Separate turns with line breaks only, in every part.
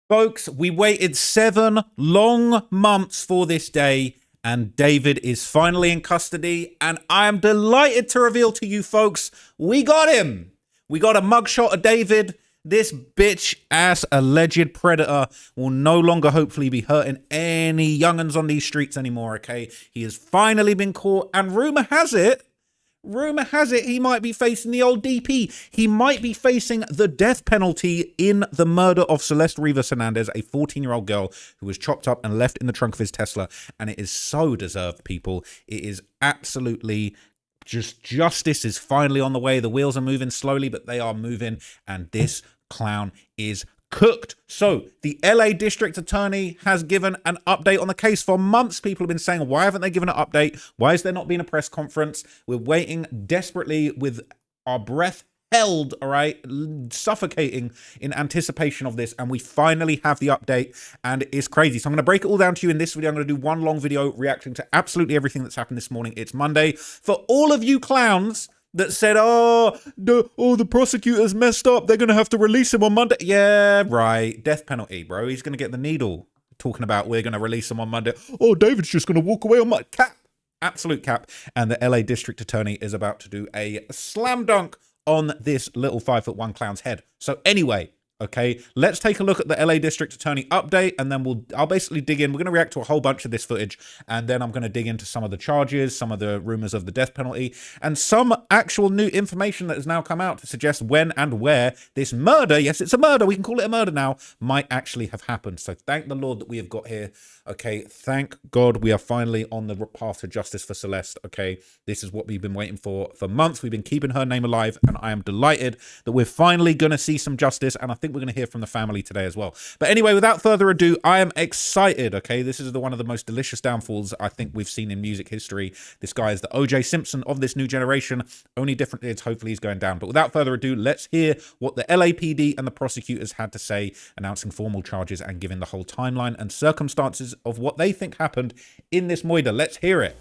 Folks, we waited 7 long months for this day, and David is finally in custody, and I am delighted to reveal to you folks, we got him. We got a mugshot of David. This bitch-ass alleged predator will no longer hopefully be hurting any young'uns on these streets anymore, okay? He has finally been caught, and rumor has it, he might be facing the old DP. He might be facing the death penalty in the murder of Celeste Rivas Hernandez, a 14-year-old girl who was chopped up and left in the trunk of his Tesla. And it is so deserved, people. It is absolutely just justice is finally on the way. The wheels are moving slowly, but they are moving. And this clown is cooked. So the LA District Attorney has given an update on the case. For months, people have been saying, why haven't they given an update? Why is there not been a press conference? We're waiting desperately with our breath held, all right, suffocating in anticipation of this. And we finally have the update, and it's crazy. So I'm going to break it all down to you in this video. I'm going to do one long video reacting to absolutely everything that's happened this morning. It's Monday. For all of you clowns that said, the prosecutor's messed up, they're going to have to release him on Monday. Yeah, right. Death penalty, bro. He's going to get the needle. Talking about we're going to release him on Monday. Oh, David's just going to walk away on my cap. Absolute cap. And the LA District Attorney is about to do a slam dunk on this little 5'1" clown's head. So anyway, okay, let's take a look at the LA District Attorney update, and then I'll basically dig in. We're going to react to a whole bunch of this footage, and then I'm going to dig into some of the charges, some of the rumors of the death penalty, and some actual new information that has now come out to suggest when and where this murder, yes, it's a murder, we can call it a murder now, might actually have happened. So thank the Lord that we have got here. Okay, thank God we are finally on the path to justice for Celeste. Okay, this is what we've been waiting for months. We've been keeping her name alive, and I am delighted that we're finally going to see some justice, and I think we're going to hear from the family today as well. But anyway, without further ado, I am excited. Okay, this is one of the most delicious downfalls I think we've seen in music history. This guy is the O.J. Simpson of this new generation. Only different is hopefully he's going down. But without further ado, let's hear what the LAPD and the prosecutors had to say, announcing formal charges and giving the whole timeline and circumstances of what they think happened in this moida. Let's hear it.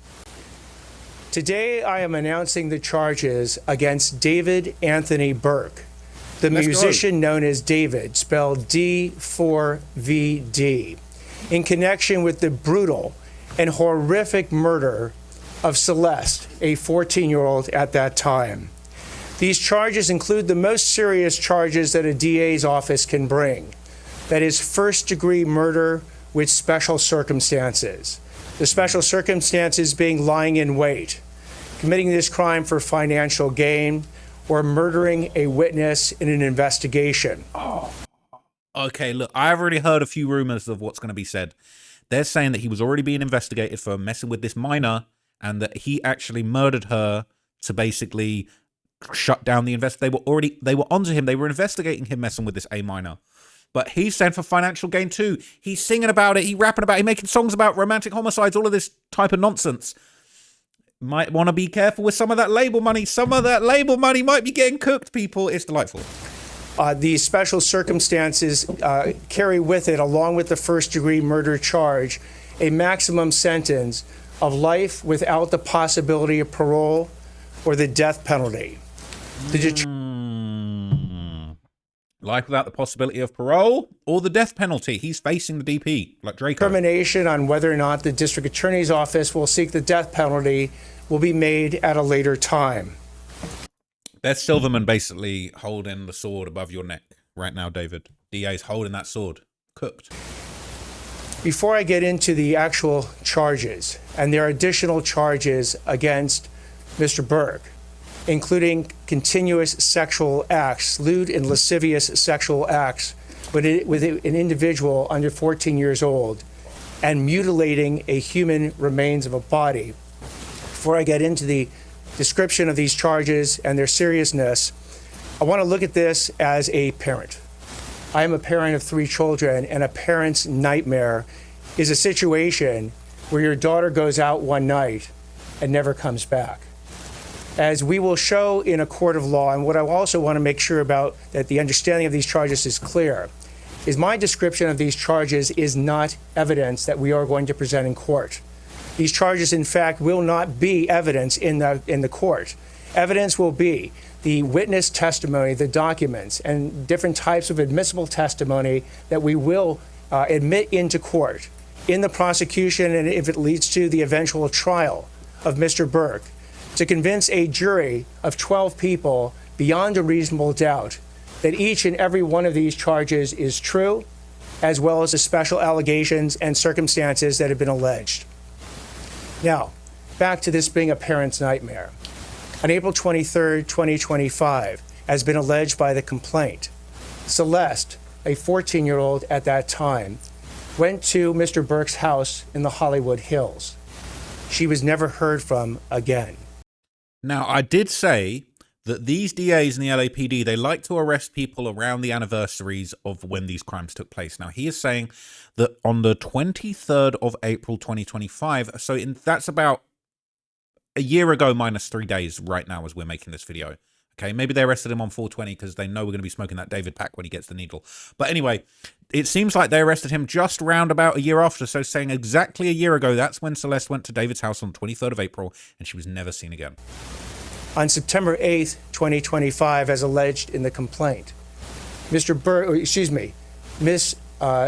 Today, I am announcing the charges against David Anthony Burke, the musician known as David, spelled D4VD, in connection with the brutal and horrific murder of Celeste, a 14-year-old at that time. These charges include the most serious charges that a DA's office can bring. That is first-degree murder with special circumstances. The special circumstances being lying in wait, committing this crime for financial gain, or murdering a witness in an investigation.
Oh, okay, look, I've already heard a few rumors of what's going to be said. They're saying that he was already being investigated for messing with this minor, and that he actually murdered her to basically shut down the investigation. They were onto him. They were investigating him messing with this A minor. But he's saying for financial gain too. He's singing about it. He's rapping about it. He's making songs about romantic homicides, all of this type of nonsense. Might want to be careful with some of that label money. Some of that label money might be getting cooked, people. It's delightful.
These special circumstances carry with it, along with the first-degree murder charge, a maximum sentence of life without the possibility of parole or the death penalty.
Life without the possibility of parole or the death penalty. He's facing the DP, like Draco.
Determination on whether or not the district attorney's office will seek the death penalty will be made at a later time.
Beth Silverman basically holding the sword above your neck right now, David. DA's holding that sword. Cooked.
Before I get into the actual charges, and there are additional charges against Mr. Burke, including continuous sexual acts, lewd and lascivious sexual acts with an individual under 14 years old, and mutilating a human remains of a body. Before I get into the description of these charges and their seriousness, I want to look at this as a parent. I am a parent of 3 children, and a parent's nightmare is a situation where your daughter goes out one night and never comes back. As we will show in a court of law, and what I also want to make sure about that the understanding of these charges is clear, is my description of these charges is not evidence that we are going to present in court. These charges, in fact, will not be evidence in the court. Evidence will be the witness testimony, the documents, and different types of admissible testimony that we will admit into court in the prosecution, and if it leads to the eventual trial of Mr. Burke, to convince a jury of 12 people beyond a reasonable doubt that each and every one of these charges is true, as well as the special allegations and circumstances that have been alleged. Now, back to this being a parent's nightmare. On April 23, 2025, as been alleged by the complaint, Celeste, a 14-year-old at that time, went to Mr. Burke's house in the Hollywood Hills. She was never heard from again.
Now, I did say that these DAs in the LAPD, they like to arrest people around the anniversaries of when these crimes took place. Now, he is saying that on the 23rd of April 2025, so that's about a year ago minus 3 days right now as we're making this video. Okay, maybe they arrested him on 420 because they know we're going to be smoking that David pack when he gets the needle. But anyway, it seems like they arrested him just round about a year after. So saying exactly a year ago, that's when Celeste went to David's house on the 23rd of April, and she was never seen again.
On September 8th, 2025, as alleged in the complaint, Miss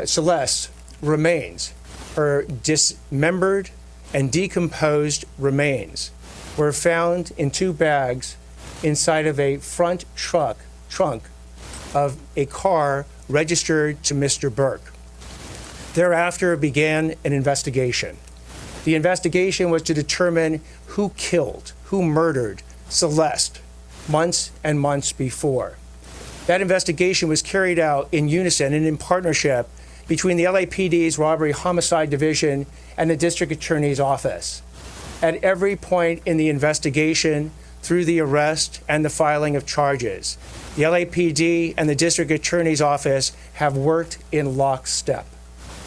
Celeste remains, her dismembered and decomposed remains, were found in 2 bags inside of a front trunk of a car registered to Mr. Burke. Thereafter began an investigation. The investigation was to determine who killed, who murdered Celeste months and months before. That investigation was carried out in unison and in partnership between the LAPD's Robbery Homicide Division and the District Attorney's Office. At every point in the investigation, through the arrest and the filing of charges, the LAPD and the District Attorney's Office have worked in lockstep.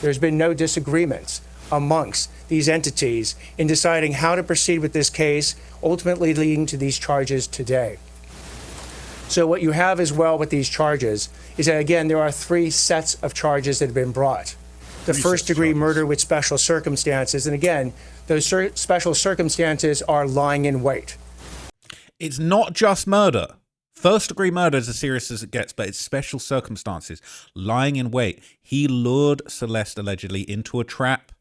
There's been no disagreements amongst these entities in deciding how to proceed with this case, ultimately leading to these charges today. So what you have as well with these charges is that, again, there are 3 sets of charges that have been brought. The first-degree murder with special circumstances, and again, those special circumstances are lying in wait.
It's not just murder. First-degree murder is as serious as it gets, but it's special circumstances. Lying in wait. He lured Celeste allegedly into a trap.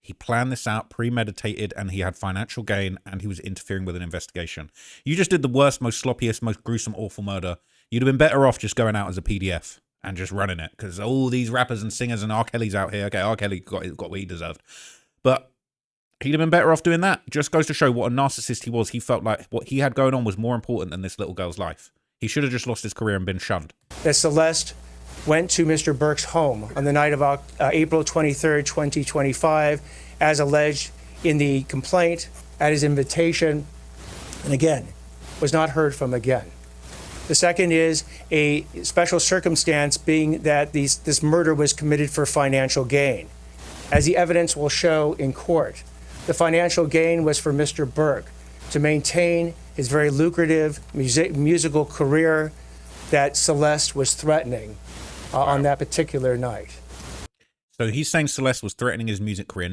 He planned this out, premeditated, and he had financial gain, and he was interfering with an investigation. You just did the worst, most sloppiest, most gruesome, awful murder. You'd have been better off just going out as a PDF and just running it, because all these rappers and singers and R. Kelly's out here. Okay, R. Kelly got what he deserved. But he'd have been better off doing that. Just goes to show what a narcissist he was. He felt like what he had going on was more important than this little girl's life. He should have just lost his career and been shunned.
That Celeste went to Mr. Burke's home on the night of April 23rd, 2025, as alleged in the complaint, at his invitation, and again, was not heard from again. The second is a special circumstance, being that this murder was committed for financial gain. As the evidence will show in court, the financial gain was for Mr. Burke to maintain his very lucrative musical career that Celeste was threatening on that particular night.
So he's saying Celeste was threatening his music career.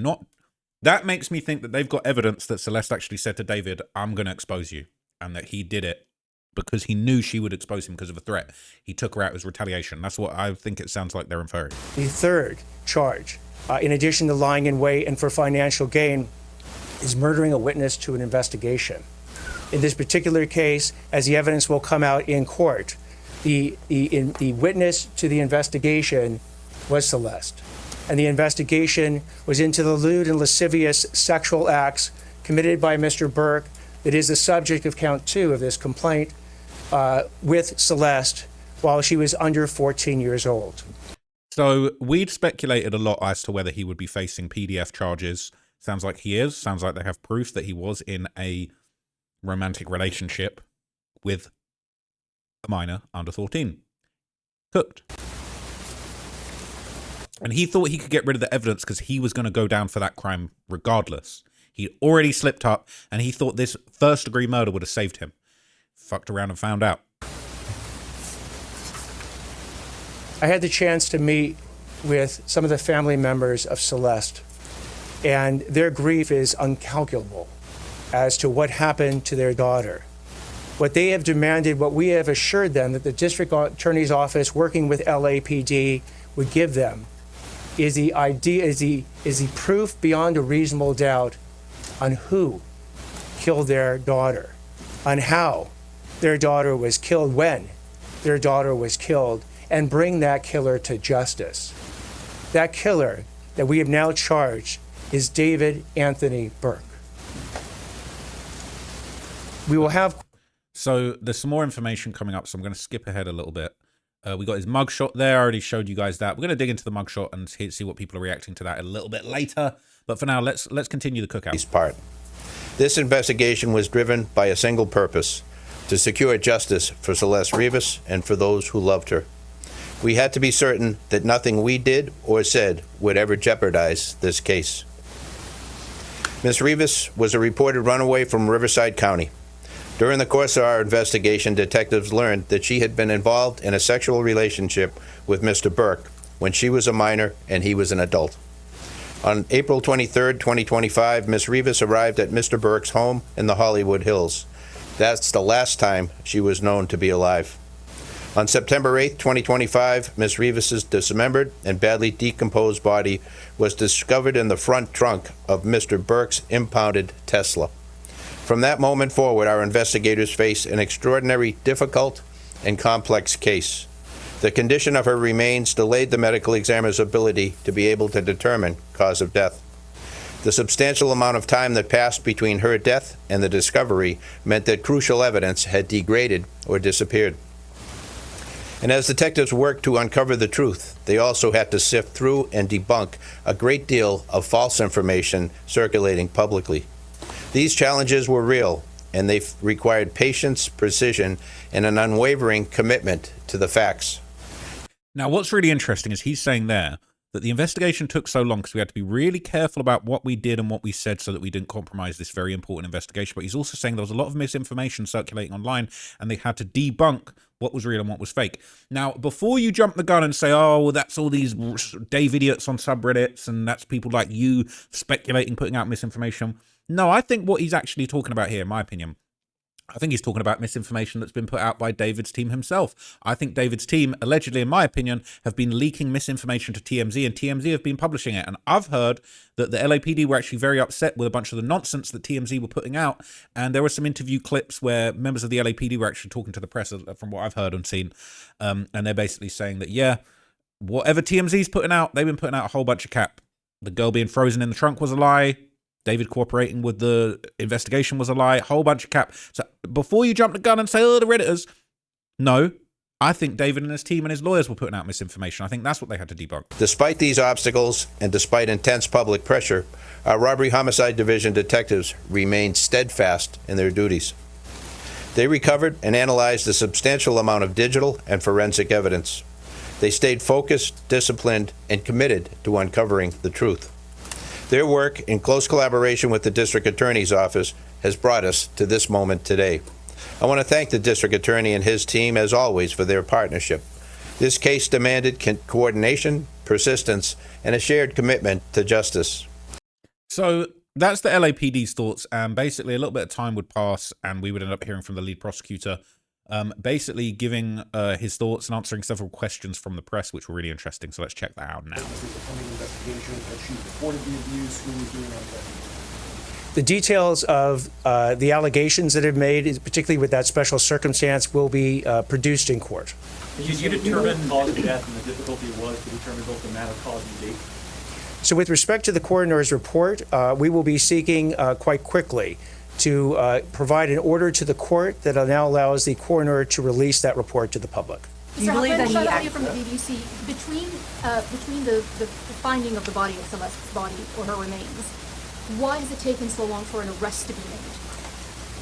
That makes me think that they've got evidence that Celeste actually said to David, I'm going to expose you, and that he did it because he knew she would expose him because of a threat. He took her out as retaliation. That's what I think it sounds like they're inferring.
The third charge, in addition to lying in wait and for financial gain, is murdering a witness to an investigation. In this particular case, as the evidence will come out in court, the witness to the investigation was Celeste. And the investigation was into the lewd and lascivious sexual acts committed by Mr. Burke that is the subject of count 2 of this complaint with Celeste while she was under 14 years old.
So we'd speculated a lot as to whether he would be facing PDF charges. Sounds like he is. Sounds like they have proof that he was in a romantic relationship with a minor under 14. Cooked. And he thought he could get rid of the evidence because he was going to go down for that crime regardless. He'd already slipped up, and he thought this first-degree murder would have saved him. Fucked around and found out.
I had the chance to meet with some of the family members of Celeste, and their grief is incalculable as to what happened to their daughter. What they have demanded, what we have assured them that the district attorney's office working with LAPD would give them is the proof beyond a reasonable doubt on who killed their daughter, on how their daughter was killed, when their daughter was killed, and bring that killer to justice. That killer that we have now charged is David Anthony Burke. We will have...
So there's some more information coming up, so I'm going to skip ahead a little bit. We got his mugshot there. I already showed you guys that. We're going to dig into the mugshot and see what people are reacting to that a little bit later. But for now, let's continue the cookout.
This investigation was driven by a single purpose: to secure justice for Celeste Rivas and for those who loved her. We had to be certain that nothing we did or said would ever jeopardize this case. Ms. Rivas was a reported runaway from Riverside County. During the course of our investigation, detectives learned that she had been involved in a sexual relationship with Mr. Burke when she was a minor and he was an adult. On April 23, 2025, Ms. Rivas arrived at Mr. Burke's home in the Hollywood Hills. That's the last time she was known to be alive. On September 8, 2025, Ms. Rivas's dismembered and badly decomposed body was discovered in the front trunk of Mr. Burke's impounded Tesla. From that moment forward, our investigators faced an extraordinary, difficult, and complex case. The condition of her remains delayed the medical examiner's ability to be able to determine cause of death. The substantial amount of time that passed between her death and the discovery meant that crucial evidence had degraded or disappeared. And as detectives worked to uncover the truth, they also had to sift through and debunk a great deal of false information circulating publicly. These challenges were real, and they required patience, precision, and an unwavering commitment to the facts.
Now, what's really interesting is he's saying there that the investigation took so long because we had to be really careful about what we did and what we said so that we didn't compromise this very important investigation. But he's also saying there was a lot of misinformation circulating online and they had to debunk what was real and what was fake. Now, before you jump the gun and say, oh, well, that's all these Dave idiots on subreddits and that's people like you speculating, putting out misinformation. No, I think what he's actually talking about here, in my opinion, I think he's talking about misinformation that's been put out by David's team himself. I think David's team, allegedly, in my opinion, have been leaking misinformation to TMZ, and TMZ have been publishing it. And I've heard that the LAPD were actually very upset with a bunch of the nonsense that TMZ were putting out. And there were some interview clips where members of the LAPD were actually talking to the press, from what I've heard and seen. And they're basically saying that, yeah, whatever TMZ's putting out, they've been putting out a whole bunch of cap. The girl being frozen in the trunk was a lie. David cooperating with the investigation was a lie, a whole bunch of cap. So before you jump the gun and say, oh, the Redditors, no, I think David and his team and his lawyers were putting out misinformation. I think that's what they had to debunk.
Despite these obstacles and despite intense public pressure, our Robbery Homicide Division detectives remained steadfast in their duties. They recovered and analyzed a substantial amount of digital and forensic evidence. They stayed focused, disciplined, and committed to uncovering the truth. Their work, in close collaboration with the District Attorney's Office, has brought us to this moment today. I want to thank the District Attorney and his team, as always, for their partnership. This case demanded coordination, persistence, and a shared commitment to justice.
So that's the LAPD's thoughts, and basically a little bit of time would pass, and we would end up hearing from the lead prosecutor, basically giving his thoughts and answering several questions from the press, which were really interesting. So let's check that out now.
The details of the allegations that have made, particularly with that special circumstance, will be produced in court.
Did you determine cause of death, and the difficulty was to determine both the matter, cause, and date?
So with respect to the coroner's report, we will be seeking quite quickly to provide an order to the court that now allows the coroner to release that report to the public.
Do you believe that he from the BBC, between the finding of the body of Celeste's body or her remains, why has it taken so long for an arrest to be made?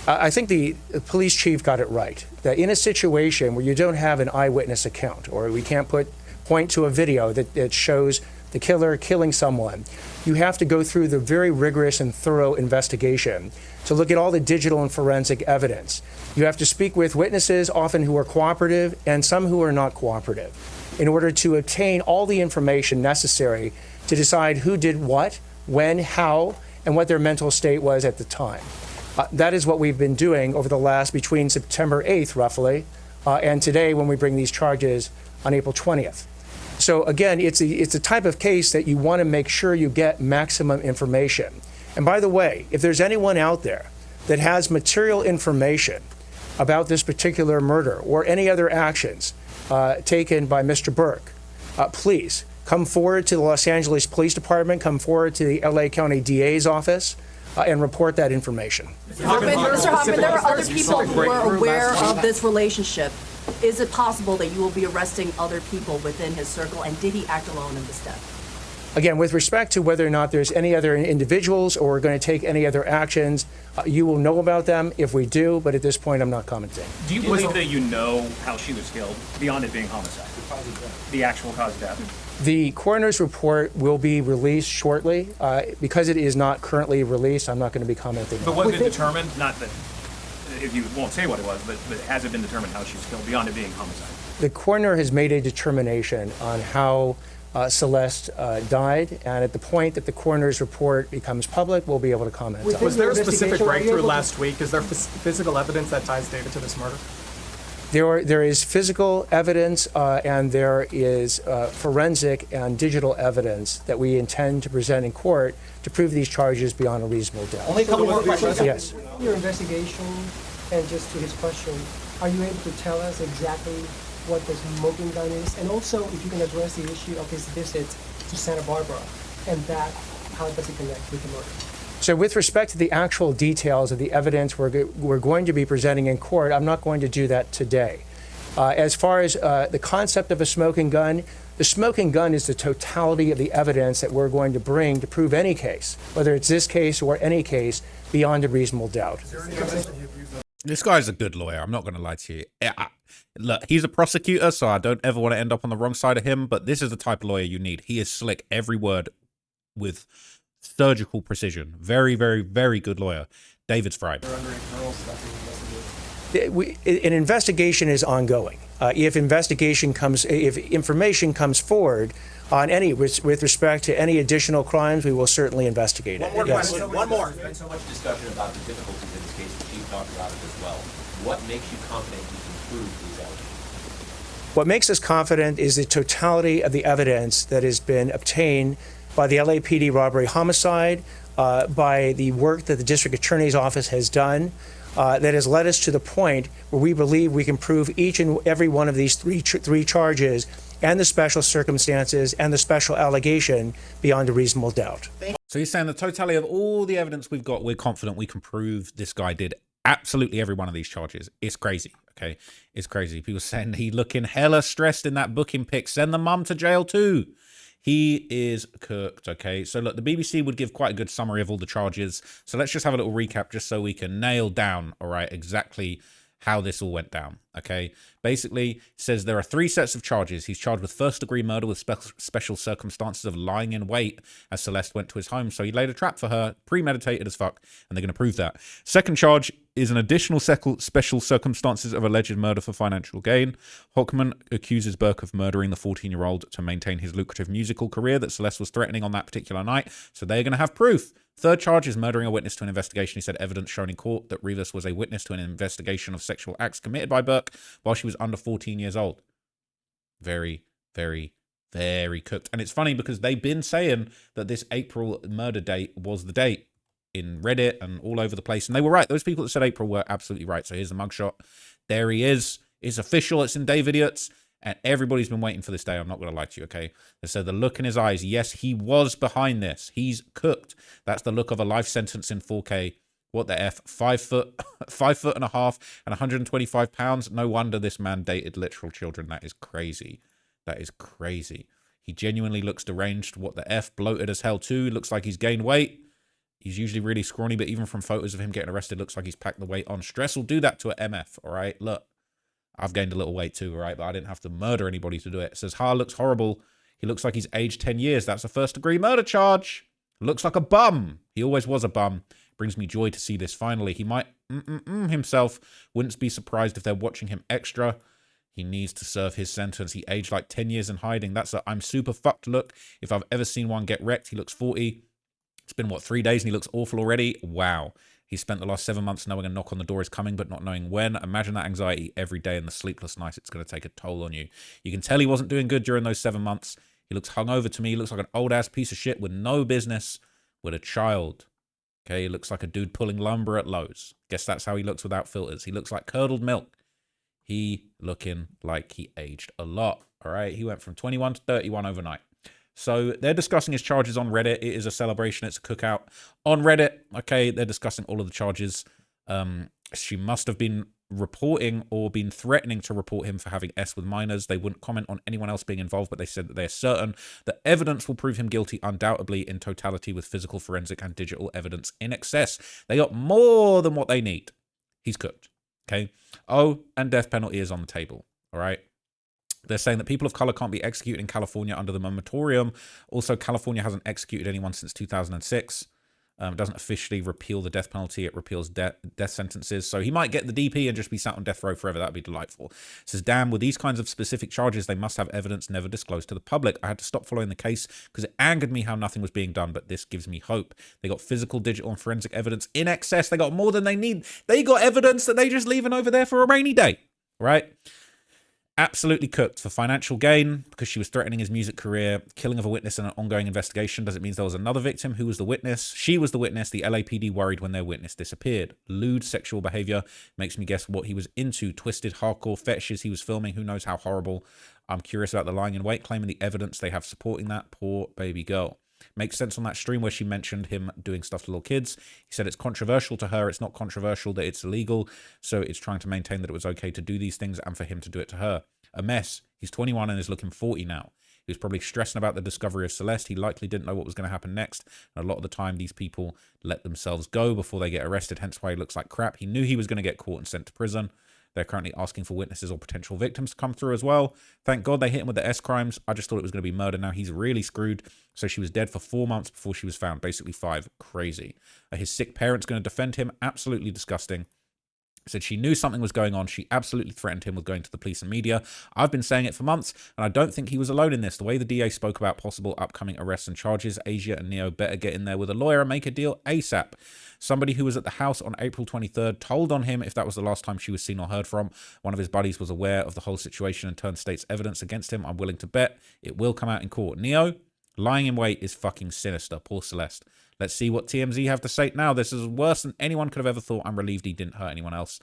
I think the police chief got it right, that in a situation where you don't have an eyewitness account, or we can't point to a video that shows the killer killing someone, you have to go through the very rigorous and thorough investigation to look at all the digital and forensic evidence. You have to speak with witnesses, often who are cooperative, and some who are not cooperative, in order to obtain all the information necessary to decide who did what, when, how, and what their mental state was at the time. That is what we've been doing over the last, between September 8th, roughly, and today when we bring these charges on April 20th. So again, it's a type of case that you want to make sure you get maximum information. And by the way, if there's anyone out there that has material information about this particular murder or any other actions taken by Mr. Burke, please come forward to the Los Angeles Police Department, come forward to the LA County DA's office, and report that information.
Mr. Hoffman, there are other people who are aware of this relationship. Is it possible that you will be arresting other people within his circle, and did he act alone in this death?
Again, with respect to whether or not there's any other individuals or we're going to take any other actions, you will know about them if we do, but at this point I'm not commenting.
Do you believe that you know how she was killed, beyond it being homicide? The actual cause of death?
The coroner's report will be released shortly. Because it is not currently released, I'm not going to be commenting.
But was it determined, not that, if you won't say what it was, but has it been determined how she was killed, beyond it being homicide?
The coroner has made a determination on how Celeste died, and at the point that the coroner's report becomes public, we'll be able to comment on it.
Was there a specific breakthrough last week? Is there physical evidence that ties David to this murder?
There is physical evidence and there is forensic and digital evidence that we intend to present in court to prove these charges beyond a reasonable doubt.
Only a couple more questions.
Yes.
Your investigation, and just to his question, are you able to tell us exactly what the smoking gun is? And also, if you can address the issue of his visit to Santa Barbara, and that, how does it connect with the murder?
So with respect to the actual details of the evidence we're going to be presenting in court, I'm not going to do that today. As far as the concept of a smoking gun, the smoking gun is the totality of the evidence that we're going to bring to prove any case, whether it's this case or any case, beyond a reasonable doubt.
This guy's a good lawyer. I'm not going to lie to you. Look, he's a prosecutor, so I don't ever want to end up on the wrong side of him, but this is the type of lawyer you need. He is slick, every word with surgical precision. Very, very, very good lawyer. David's fried.
An investigation is ongoing. If information comes forward on any with respect to any additional crimes, we will certainly investigate it.
One more question. One more.
There's been so much discussion about the difficulties in this case. The chief talked about it as well. What makes you confident you can prove these elements?
What makes us confident is the totality of the evidence that has been obtained by the LAPD robbery homicide, by the work that the district attorney's office has done, that has led us to the point where we believe we can prove each and every one of these three charges and the special circumstances and the special allegation beyond a reasonable doubt.
So he's saying the totality of all the evidence we've got, we're confident we can prove this guy did absolutely every one of these charges. It's crazy, okay? It's crazy. People saying he looking hella stressed in that booking pic. Send the mum to jail too. He is cooked, okay? So look, the BBC would give quite a good summary of all the charges. So let's just have a little recap just so we can nail down, all right, exactly how this all went down, okay? Basically, it says there are 3 sets of charges. He's charged with first-degree murder with special circumstances of lying in wait as Celeste went to his home. So he laid a trap for her, premeditated as fuck, and they're going to prove that. Second charge is an additional special circumstances of alleged murder for financial gain. Hockman accuses Burke of murdering the 14-year-old to maintain his lucrative musical career that Celeste was threatening on that particular night. So they're going to have proof. Third charge is murdering a witness to an investigation. He said evidence shown in court that Rivas was a witness to an investigation of sexual acts committed by Burke while she was under 14 years old. Very, very, very cooked. And it's funny because they've been saying that this April murder date was the date in Reddit and all over the place. And they were right. Those people that said April were absolutely right. So here's the mugshot. There he is. It's official. It's in D4VD. And everybody's been waiting for this day. I'm not going to lie to you, okay? So the look in his eyes, yes, he was behind this. He's cooked. That's the look of a life sentence in 4K. What the F? 5 foot, 5'1.5" and 125 pounds. No wonder this man dated literal children. That is crazy. That is crazy. He genuinely looks deranged. What the F? Bloated as hell too. Looks like he's gained weight. He's usually really scrawny, but even from photos of him getting arrested, looks like he's packed the weight on. Stress will do that to an MF, all right? Look. I've gained a little weight too, all right? But I didn't have to murder anybody to do it. It says, Ha looks horrible. He looks like he's aged 10 years. That's a first-degree murder charge. Looks like a bum. He always was a bum. Brings me joy to see this finally. He might himself. Wouldn't be surprised if they're watching him extra. He needs to serve his sentence. He aged like 10 years in hiding. That's a I'm super fucked look. If I've ever seen one get wrecked, he looks 40. It's been, what, 3 days and he looks awful already? Wow. He spent the last 7 months knowing a knock on the door is coming, but not knowing when. Imagine that anxiety every day and the sleepless nights. It's going to take a toll on you. You can tell he wasn't doing good during those 7 months. He looks hungover to me. He looks like an old-ass piece of shit with no business with a child. Okay, he looks like a dude pulling lumber at Lowe's. Guess that's how he looks without filters. He looks like curdled milk. He looking like he aged a lot. All right, he went from 21 to 31 overnight. So they're discussing his charges on Reddit. It is a celebration. It's a cookout on Reddit. Okay, they're discussing all of the charges. She must have been reporting or been threatening to report him for having S with minors. They wouldn't comment on anyone else being involved, but they said that they're certain that evidence will prove him guilty undoubtedly in totality with physical, forensic, and digital evidence in excess. They got more than what they need. He's cooked. Okay. Oh, and death penalty is on the table. All right. They're saying that people of color can't be executed in California under the moratorium. Also, California hasn't executed anyone since 2006. It doesn't officially repeal the death penalty. It repeals death sentences. So he might get the DP and just be sat on death row forever. That'd be delightful. It says, damn, with these kinds of specific charges, they must have evidence never disclosed to the public. I had to stop following the case because it angered me how nothing was being done, but this gives me hope. They got physical, digital, and forensic evidence in excess. They got more than they need. They got evidence that they just leaving over there for a rainy day, right? Absolutely cooked for financial gain because she was threatening his music career, killing of a witness in an ongoing investigation. Does it mean there was another victim? Who was the witness? She was the witness. The LAPD worried when their witness disappeared. Lewd sexual behavior makes me guess what he was into. Twisted hardcore fetishes he was filming. Who knows how horrible. I'm curious about the lying in wait claim and the evidence they have supporting that. Poor baby girl. Makes sense on that stream where she mentioned him doing stuff to little kids. He said it's controversial to her. It's not controversial that it's illegal. So it's trying to maintain that it was okay to do these things and for him to do it to her. A mess. He's 21 and is looking 40 now. He was probably stressing about the discovery of Celeste. He likely didn't know what was going to happen next. And a lot of the time, these people let themselves go before they get arrested, hence why he looks like crap. He knew he was going to get caught and sent to prison. They're currently asking for witnesses or potential victims to come through as well. Thank God they hit him with the S crimes. I just thought it was going to be murder. Now he's really screwed. So she was dead for 4 months before she was found. Basically 5. Crazy. His sick parents going to defend him. Absolutely disgusting. Said she knew something was going on. She absolutely threatened him with going to the police and media. I've been saying it for months, and I don't think he was alone in this. The way the DA spoke about possible upcoming arrests and charges, Asia and Neo better get in there with a lawyer and make a deal ASAP. Somebody who was at the house on April 23rd told on him if that was the last time she was seen or heard from. One of his buddies was aware of the whole situation and turned state's evidence against him. I'm willing to bet it will come out in court. Neo, lying in wait is fucking sinister. Poor Celeste. Let's see what TMZ have to say now. This is worse than anyone could have ever thought. I'm relieved he didn't hurt anyone else.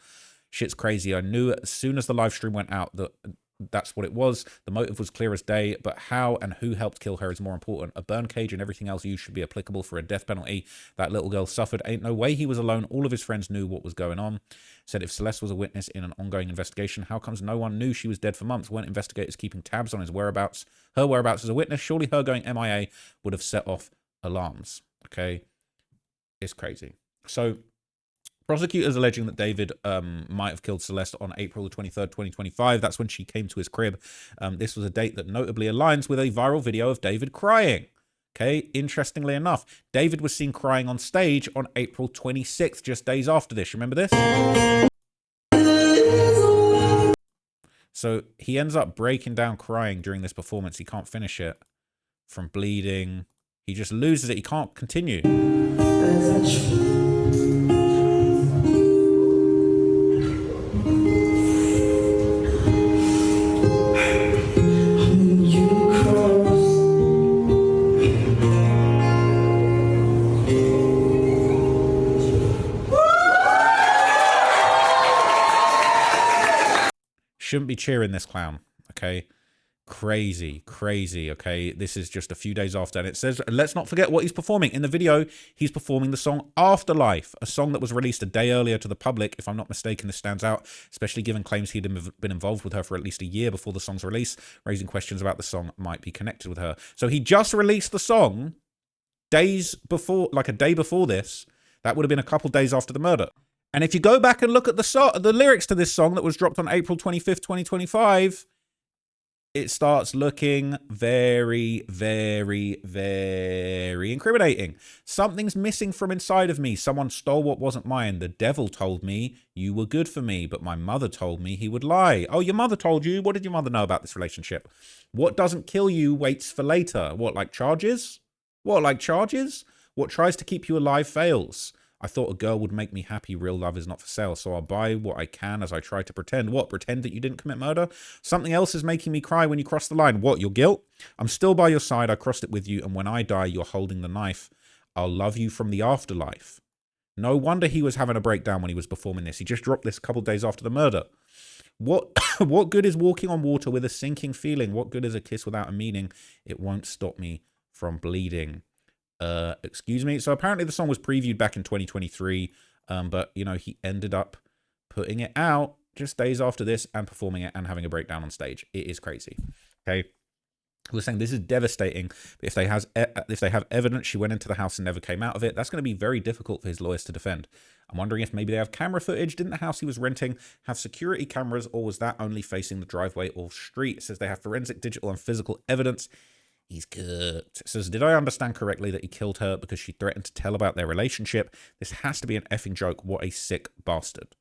Shit's crazy. I knew as soon as the live stream went out that that's what it was. The motive was clear as day, but how and who helped kill her is more important. A burn cage and everything else used should be applicable for a death penalty. That little girl suffered. Ain't no way he was alone. All of his friends knew what was going on. Said if Celeste was a witness in an ongoing investigation, how comes no one knew she was dead for months? Weren't investigators keeping tabs on his whereabouts? Her whereabouts as a witness? Surely her going MIA would have set off alarms. Okay? It's crazy. So prosecutors alleging that David might have killed Celeste on April the 23rd, 2025. That's when she came to his crib. This was a date that notably aligns with a viral video of David crying. Okay, interestingly enough, David was seen crying on stage on April 26th, just days after this. Remember this? So he ends up breaking down crying during this performance. He can't finish it from bleeding. He just loses it. He can't continue. Shouldn't be cheering this clown, okay? Crazy, crazy, okay? This is just a few days after, and it says, let's not forget what he's performing. In the video, he's performing the song Afterlife, a song that was released a day earlier to the public. If I'm not mistaken, this stands out, especially given claims he'd been involved with her for at least a year before the song's release, raising questions about the song might be connected with her. So he just released the song days before, like a day before this. That would have been a couple days after the murder. And if you go back and look at the lyrics to this song that was dropped on April 25th, 2025, it starts looking very, very, very incriminating. Something's missing from inside of me. Someone stole what wasn't mine. The devil told me you were good for me, but my mother told me he would lie. Oh, your mother told you? What did your mother know about this relationship? What doesn't kill you waits for later. What, like charges? What, like charges? What tries to keep you alive fails. I thought a girl would make me happy. Real love is not for sale. So I'll buy what I can as I try to pretend. What? Pretend that you didn't commit murder? Something else is making me cry when you cross the line. What? Your guilt? I'm still by your side. I crossed it with you. And when I die, you're holding the knife. I'll love you from the afterlife. No wonder he was having a breakdown when he was performing this. He just dropped this a couple days after the murder. What good is walking on water with a sinking feeling? What good is a kiss without a meaning? It won't stop me from bleeding. Excuse me. So apparently the song was previewed back in 2023, but you know, he ended up putting it out just days after this and performing it and having a breakdown on stage. It is crazy. Okay. We're saying this is devastating. If they have evidence she went into the house and never came out of it, that's going to be very difficult for his lawyers to defend. I'm wondering if maybe they have camera footage. Didn't the house he was renting have security cameras, or was that only facing the driveway or street? It says they have forensic, digital, and physical evidence. He's cooked. It says, did I understand correctly that he killed her because she threatened to tell about their relationship? This has to be an effing joke. What a sick bastard.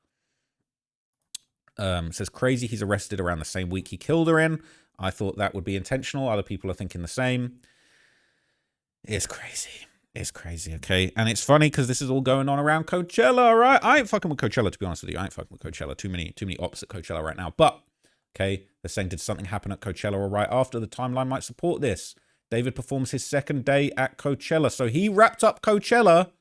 Says crazy. He's arrested around the same week he killed her in. I thought that would be intentional. Other people are thinking the same. It's crazy. It's crazy, okay? And it's funny because this is all going on around Coachella, right? I ain't fucking with Coachella, to be honest with you. I ain't fucking with Coachella. Too many ops at Coachella right now. But, okay, they're saying, did something happen at Coachella or right after? The timeline might support this. David performs his second day at Coachella. So he wrapped up Coachella.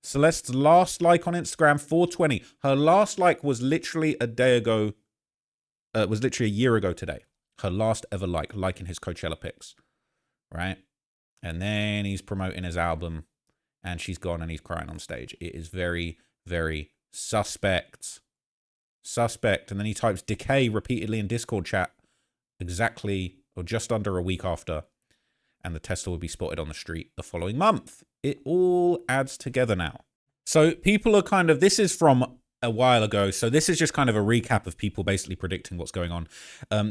Celeste's last like on Instagram, 420. Her last like was literally a day ago. Was literally a year ago today. Her last ever liking his Coachella pics, right? And then he's promoting his album, and she's gone and he's crying on stage. It is very, very suspect. Suspect. And then he types decay repeatedly in Discord chat exactly or just under a week after, and the Tesla would be spotted on the street the following month. It all adds together now. So people are kind of, this is from a while ago, so this is just kind of a recap of people basically predicting what's going on.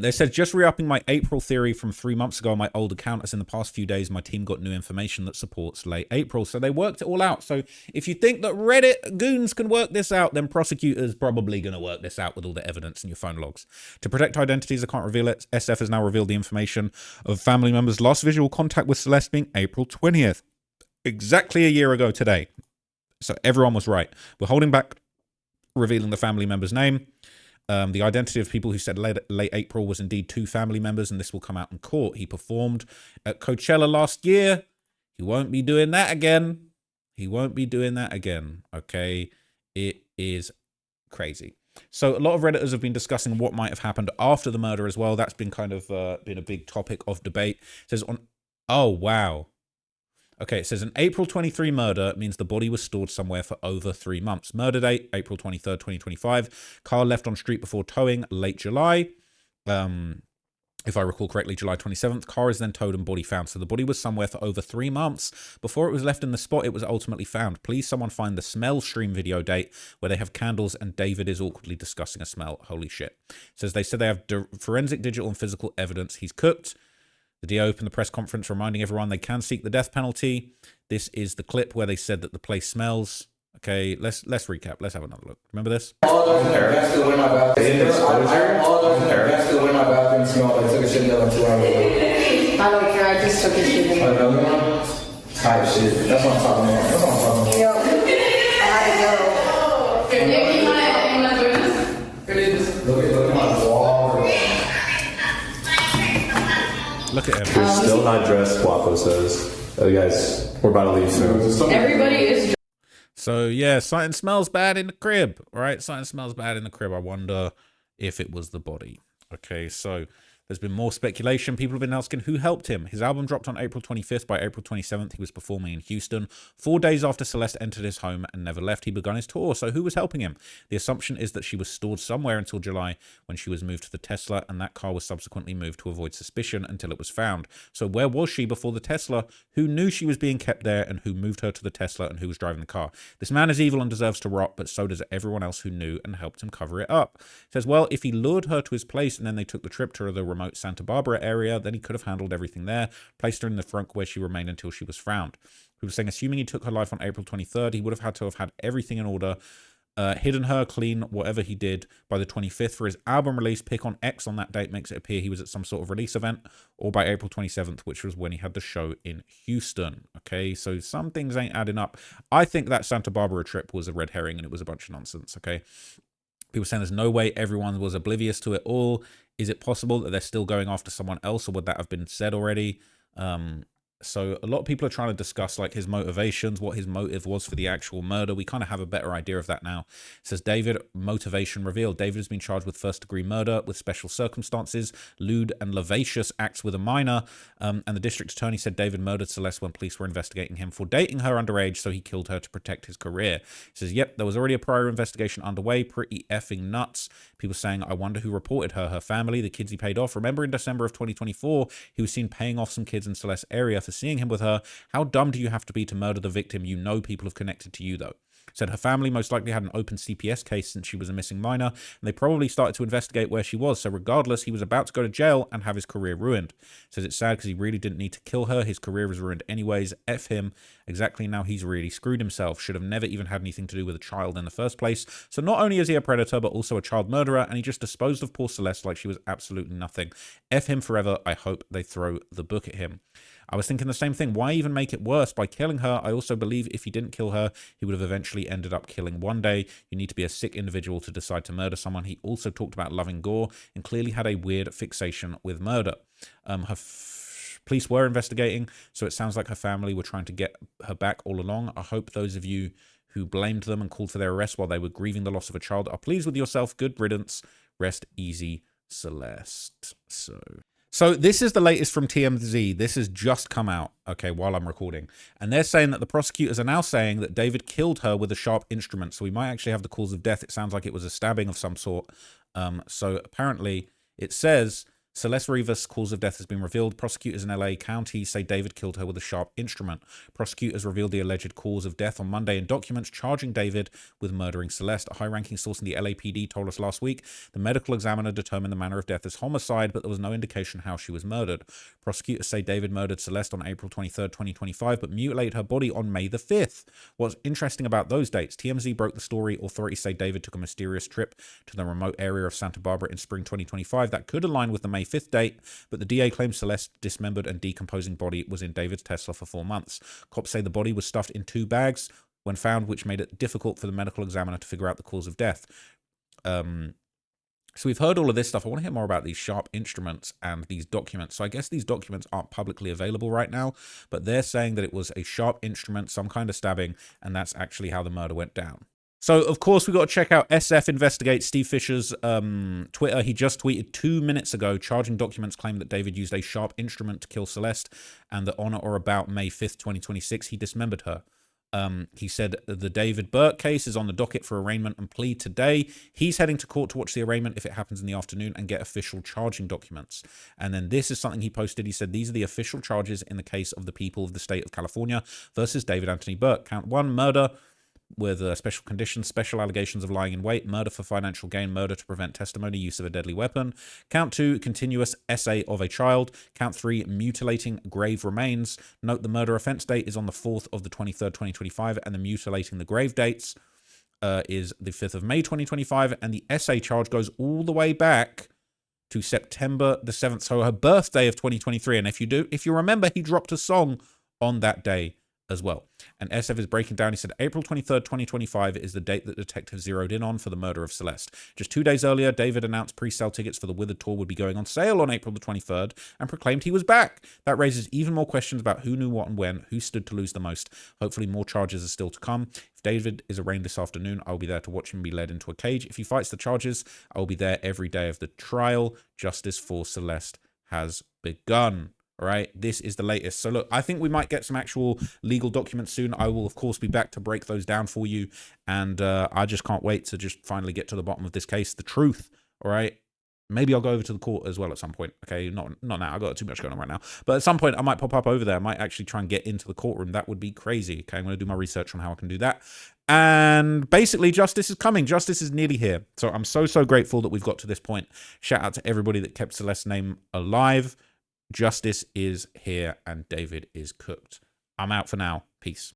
They said, just re-upping my April theory from 3 months ago on my old account, as in the past few days my team got new information that supports late April. So they worked it all out. So if you think that Reddit goons can work this out, then Prosecutor's probably going to work this out with all the evidence in your phone logs. To protect identities, I can't reveal it. SF has now revealed the information of family members' last visual contact with Celeste being April 20th. Exactly a year ago today. So everyone was right. We're holding back revealing the family member's name. The identity of people who said late April was indeed 2 family members, and this will come out in court. He performed at Coachella last year. He won't be doing that again. He won't be doing that again. Okay, it is crazy. So a lot of Redditors have been discussing what might have happened after the murder as well. That's been kind of been a big topic of debate. It says on, oh wow. Okay, it says an April 23 murder means the body was stored somewhere for over 3 months. Murder date, April 23rd, 2025. Car left on street before towing, late July. If I recall correctly, July 27th. Car is then towed and body found. So the body was somewhere for over 3 months before it was left in the spot it was ultimately found. Please someone find the smell stream video date where they have candles and David is awkwardly discussing a smell. Holy shit. It says they said they have forensic, digital, and physical evidence. He's cooked. The DA opened the press conference reminding everyone they can seek the death penalty. This is the clip where they said that the place smells. Okay, let's recap. Let's have another look. Remember this?
All those in the bathroom went in my bathroom. All those in the bathroom went in my bathroom smelled like took a shit there like 2 hours ago. I don't care, I just took a shit in there. Another one? Type shit. That's what I'm talking about. That's what I'm talking about. Yep. I had to go. Look at my wall.
Look at him.
We're still not dressed, Guapo says. Oh, guys, we're about to leave soon.
Everybody is.
So, yeah, something smells bad in the crib, right? Something smells bad in the crib. I wonder if it was the body. Okay, so there's been more speculation. People have been asking who helped him. His album dropped on April 25th. By April 27th, he was performing in Houston. 4 days after Celeste entered his home and never left, he begun his tour. So who was helping him? The assumption is that she was stored somewhere until July when she was moved to the Tesla, and that car was subsequently moved to avoid suspicion until it was found. So where was she before the Tesla? Who knew she was being kept there, and who moved her to the Tesla, and who was driving the car? This man is evil and deserves to rot, but so does everyone else who knew and helped him cover it up. It says, well, if he lured her to his place and then they took the trip to the remote Santa Barbara area, then he could have handled everything there, placed her in the front where she remained until she was found. He was saying, assuming he took her life on April 23rd, he would have had to have had everything in order hidden her clean whatever he did by the 25th for his album release. Pick on X on that date makes it appear he was at some sort of release event, or by April 27th, which was when he had the show in Houston. Okay, so some things ain't adding up. I think that Santa Barbara trip was a red herring and it was a bunch of nonsense. Okay, people saying there's no way everyone was oblivious to it all. Is it possible that they're still going after someone else, or would that have been said already? So a lot of people are trying to discuss like his motivations, what his motive was for the actual murder. We kind of have a better idea of that now. It says David, motivation revealed. David has been charged with first-degree murder with special circumstances, lewd and lascivious acts with a minor. And the district attorney said David murdered Celeste when police were investigating him for dating her underage, so he killed her to protect his career. He says, yep, there was already a prior investigation underway. Pretty effing nuts. People saying, I wonder who reported her. Her family, the kids he paid off. Remember in December of 2024, he was seen paying off some kids in Celeste's area for seeing him with her. How dumb do you have to be to murder the victim? You know people have connected to you, though. Said her family most likely had an open CPS case since she was a missing minor, and they probably started to investigate where she was. So regardless, he was about to go to jail and have his career ruined. Says it's sad because he really didn't need to kill her. His career was ruined anyways. F him. Exactly, now he's really screwed himself. Should have never even had anything to do with a child in the first place. So not only is he a predator, but also a child murderer, and he just disposed of poor Celeste like she was absolutely nothing. F him forever. I hope they throw the book at him. I was thinking the same thing. Why even make it worse by killing her? I also believe if he didn't kill her, he would have eventually ended up killing one day. You need to be a sick individual to decide to murder someone. He also talked about loving gore and clearly had a weird fixation with murder. Police were investigating, so it sounds like her family were trying to get her back all along. I hope those of you who blamed them and called for their arrest while they were grieving the loss of a child are pleased with yourself. Good riddance. Rest easy, Celeste. So this is the latest from TMZ. This has just come out, okay, while I'm recording. And they're saying that the prosecutors are now saying that David killed her with a sharp instrument. So we might actually have the cause of death. It sounds like it was a stabbing of some sort. So apparently it says Celeste Rivas' cause of death has been revealed. Prosecutors in LA County say David killed her with a sharp instrument. Prosecutors revealed the alleged cause of death on Monday in documents charging David with murdering Celeste. A high-ranking source in the LAPD told us last week the medical examiner determined the manner of death as homicide, but there was no indication how she was murdered. Prosecutors say David murdered Celeste on April 23, 2025, but mutilated her body on May the 5th. What's interesting about those dates, TMZ broke the story. Authorities say David took a mysterious trip to the remote area of Santa Barbara in spring 2025 that could align with the May 5th date, but the DA claims Celeste's dismembered and decomposing body was in David's Tesla for 4 months. Cops say the body was stuffed in 2 bags when found, which made it difficult for the medical examiner to figure out the cause of death. So we've heard all of this stuff. I want to hear more about these sharp instruments and these documents. So I guess these documents aren't publicly available right now, but they're saying that it was a sharp instrument, some kind of stabbing, and that's actually how the murder went down. So, of course, we've got to check out SF Investigates, Steve Fisher's Twitter. He just tweeted 2 minutes ago, charging documents claim that David used a sharp instrument to kill Celeste, and that on or about May 5th, 2026, he dismembered her. He said the David Burke case is on the docket for arraignment and plea today. He's heading to court to watch the arraignment if it happens in the afternoon and get official charging documents. And then this is something he posted. He said, these are the official charges in the case of the people of the state of California versus David Anthony Burke. Count 1, murder with special conditions, special allegations of lying in wait, murder for financial gain, murder to prevent testimony, use of a deadly weapon. Count 2, continuous essay of a child. Count 3, mutilating grave remains. Note the murder offense date is on the 4th of the 23rd, 2025, and the mutilating the grave dates is the 5th of May, 2025, and the essay charge goes all the way back to September the 7th, so her birthday of 2023. And if you remember, he dropped a song on that day as well. And SF is breaking down. He said April 23rd, 2025 is the date that detectives zeroed in on for the murder of Celeste. Just 2 days earlier, David announced pre-sale tickets for the Withered tour would be going on sale on April the 23rd and proclaimed he was back. That raises even more questions about who knew what and when, who stood to lose the most. Hopefully more charges are still to come. If David is arraigned this afternoon, I'll be there to watch him be led into a cage. If he fights the charges, I will be there every day of the trial. Justice for Celeste has begun. All right, this is the latest. So look, I think we might get some actual legal documents soon. I will, of course, be back to break those down for you. And I just can't wait to just finally get to the bottom of this case, the truth. All right, maybe I'll go over to the court as well at some point. Okay, not now. I've got too much going on right now. But at some point, I might pop up over there. I might actually try and get into the courtroom. That would be crazy. Okay, I'm going to do my research on how I can do that. And basically, justice is coming. Justice is nearly here. So I'm so grateful that we've got to this point. Shout out to everybody that kept Celeste's name alive. Justice is here and David is cooked. I'm out for now. Peace.